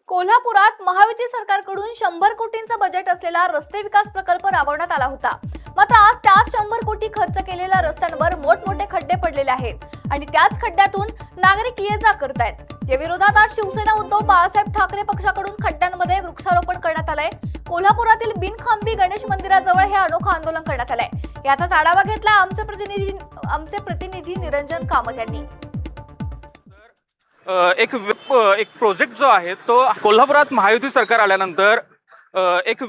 कोल्हापुरात महायुती सरकारकडून 100 कोटींचा बजेट असलेला रस्ते विकास प्रकल्प राबवण्यात आला होता। मात्र आज त्याच 100 कोटी खर्च केलेल्या रस्त्यांवर मोठमोठे खड्डे पडलेले आहेत आणि त्याच खड्ड्यातून नागरिक ये-जा करतायत। या विरोधात आज शिवसेना उद्धव बाळासाहेब ठाकरे पक्षाकडून खड्ड्यांमध्ये वृक्षारोपण करण्यात आलंय। कोल्हापुरातील बिनखांबी गणेश मंदिराजवळ हे अनोखं आंदोलन करण्यात आलंय। याचाच आढावा घेतला आमचे प्रतिनिधी निरंजन कामत यांनी। एक प्रोजेक्ट जो आहे तो कोल्हापुरात महायुती सरकार आल्यानंतर एक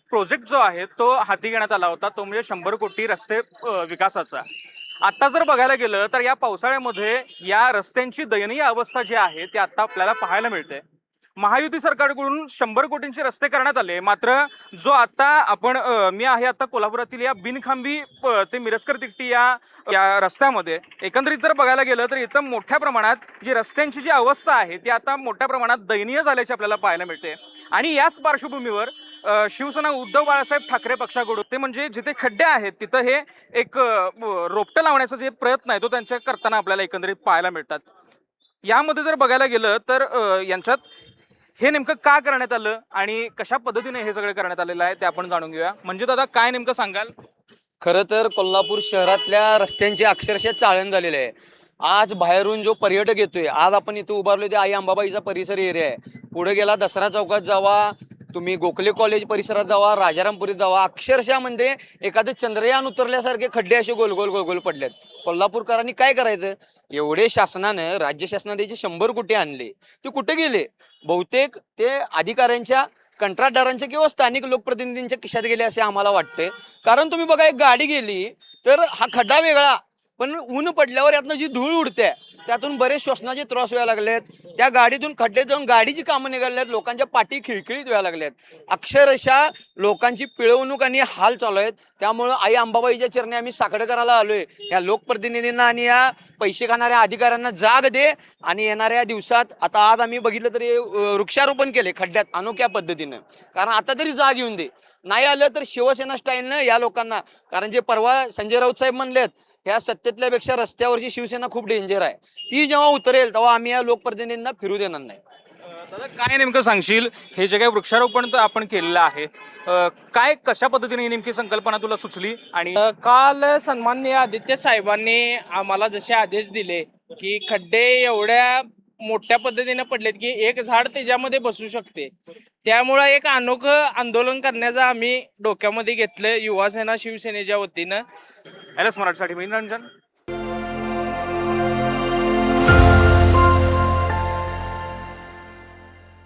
प्रोजेक्ट जो आहे तो हाती घेण्यात आला होता, तो म्हणजे 100 कोटी रस्ते विकासाचा। आता जर बघायला गेलं तर या पावसाळ्यामध्ये या रस्त्यांची दयनीय अवस्था जी आहे ती आता आपल्याला पाहायला मिळते। महायुती सरकारकडून 100 कोटींचे रस्ते करण्यात आले, मात्र जो आता आपण मी आहे आता कोल्हापुरातील या बिनखांबी ते मिरजकर तिकटी या रस्त्यामध्ये एकंदरीत जर बघायला गेलं तर इथं मोठ्या प्रमाणात जी रस्त्यांची जी अवस्था आहे ती आता मोठ्या प्रमाणात दयनीय झाल्याची आपल्याला पाहायला मिळते। आणि याच पार्श्वभूमीवर शिवसेना उद्धव बाळासाहेब ठाकरे पक्षाकडून ते म्हणजे जिथे खड्डे आहेत तिथं हे एक रोपटं लावण्याचा जे प्रयत्न आहे तो त्यांच्या करताना आपल्याला एकंदरीत पाहायला मिळतात। यामध्ये जर बघायला गेलं तर यांच्यात हे नेमकं का करण्यात आलं आणि कशा पद्धतीने हे सगळं करण्यात आलेलं आहे ते आपण जाणून घेऊया। म्हणजे दादा काय नेमकं सांगाल? खरं तर कोल्हापूर शहरातल्या रस्त्यांची अक्षरशः चाळण झालेली आहे। आज बाहेरून जो पर्यटक येतोय, आज आपण इथे उभारलो ते आई अंबाबाईचा परिसर एरिया आहे। पुढे गेला दसरा चौकात जावा, तुम्ही गोखले कॉलेज परिसरात जावा, राजारामपुरीत जावा, अक्षरशः म्हणजे एखादं चंद्रयान उतरल्यासारखे खड्डे असे गोल गोल गोल गोल पडलेत। कोल्हापूरकरांनी काय करायचं? एवढे शासनानं राज्य शासनाने जे 100 कोटी आणले ते कुठे गेले? बहुतेक ते अधिकाऱ्यांच्या, कंत्राटदारांच्या किंवा स्थानिक लोकप्रतिनिधींच्या खिशात गेले असे आम्हाला वाटते। कारण तुम्ही बघा, एक गाडी गेली तर हा खड्डा वेगळा, पण ऊन पडल्यावर यातनं जी धूळ उडते त्यातून बरेच श्वसनाचे त्रास व्हायला लागलेत। त्या गाडीतून खड्डे जाऊन गाडीची कामं निघालेत, लोकांच्या पाठी खिळखिळीत व्हायला लागल्यात। अक्षरशः लोकांची पिळवणूक आणि हाल चालू आहेत। त्यामुळं आई अंबाबाईच्या चरणी आम्ही साकडं करायला आलोय, या लोकप्रतिनिधींना आणि या पैसे खाणाऱ्या अधिकाऱ्यांना जाग दे। आणि येणाऱ्या दिवसात आता आज आम्ही बघितलं तरी वृक्षारोपण केले खड्ड्यात अनोख्या पद्धतीनं, कारण आता तरी जाग येऊन दे। नाही आलं तर शिवसेना स्टाईलनं या लोकांना, कारण जे परवा संजय राऊत साहेब म्हणलेत ह्या सत्तेतल्यापेक्षा रस्त्यावरची शिवसेना खूप डेंजर आहे, ती जेव्हा उतरेल तेव्हा आम्ही या लोकप्रतिनिधींना फिरू देणार नाही। दादा काय नेमकं सांगशील? हे जे काही वृक्षारोपण तर आपण केलेलं आहे, काय कशा पद्धतीने ही नेमकी संकल्पना तुला सुचली? आणि काल सन्माननीय आदित्य साहेबांनी आम्हाला जसे आदेश दिले की खड्डे एवढ्या मोठ्या पद्धतीने पडलेत की एक झाड त्याच्यामध्ये बसू शकते, त्यामुळं एक अनोखं आंदोलन करण्याचं आम्ही डोक्यामध्ये घेतलं युवा सेना शिवसेनेच्या वतीनं। LS मराठीसाठी मी निरंजन।